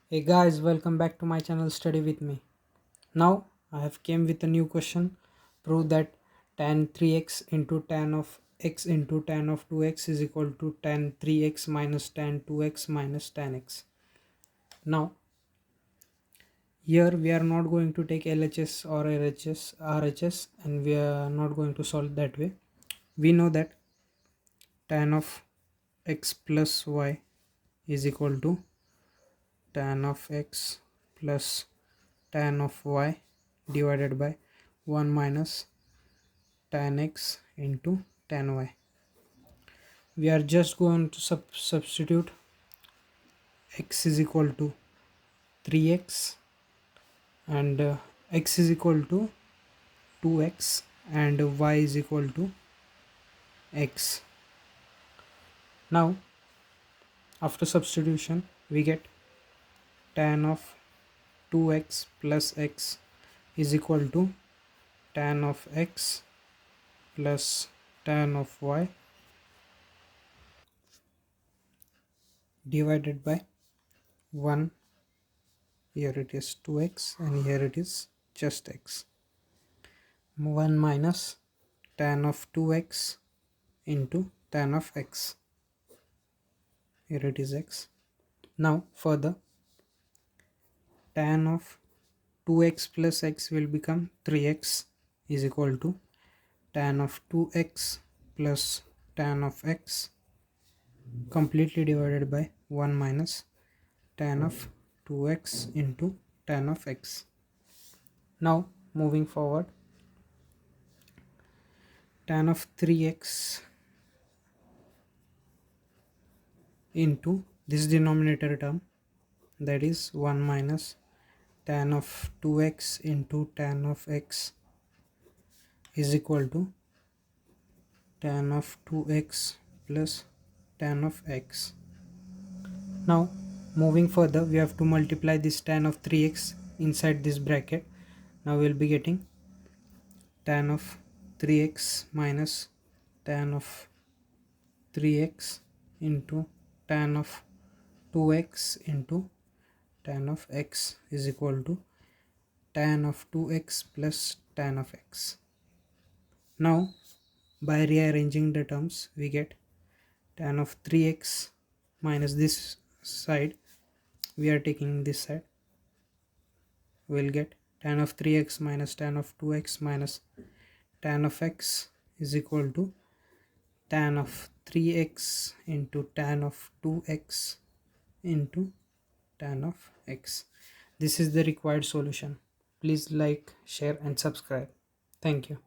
Hey guys, welcome back to my channel Study with me. Now I have came with a new question. Prove that tan 3x into tan of x into tan of 2x is equal to tan 3x minus tan 2x minus tan x. Now here we are not going to take LHS or RHS, and we are not going to solve that way. We know that tan of x plus y is equal to tan of x plus tan of y divided by 1 minus tan x into tan y. We are just going to substitute x is equal to 3x and x is equal to 2x and y is equal to x. Now after substitution we get tan of 2x plus x is equal to tan of x plus tan of y divided by 1. Here it is 2x and here it is just x. 1 minus tan of 2x into tan of x. Here it is x. Now further tan of 2x plus x will become 3x is equal to tan of 2x plus tan of x completely divided by 1 minus tan of 2x into tan of x. Now moving forward, tan of 3x into this denominator term, that is 1 minus tan of 2x into tan of x is equal to tan of 2x plus tan of x. Now moving further, we have to multiply this tan of 3x inside this bracket. Now we'll be getting tan of 3x minus tan of 3x into tan of 2x into tan of x is equal to tan of 2x plus tan of x. Now by rearranging the terms we get tan of 3x minus this side, we are taking this side, we'll get tan of 3x minus tan of 2x minus tan of x is equal to tan of 3x into tan of 2x into tan of x. This is the required solution. Please like, share and subscribe. Thank you.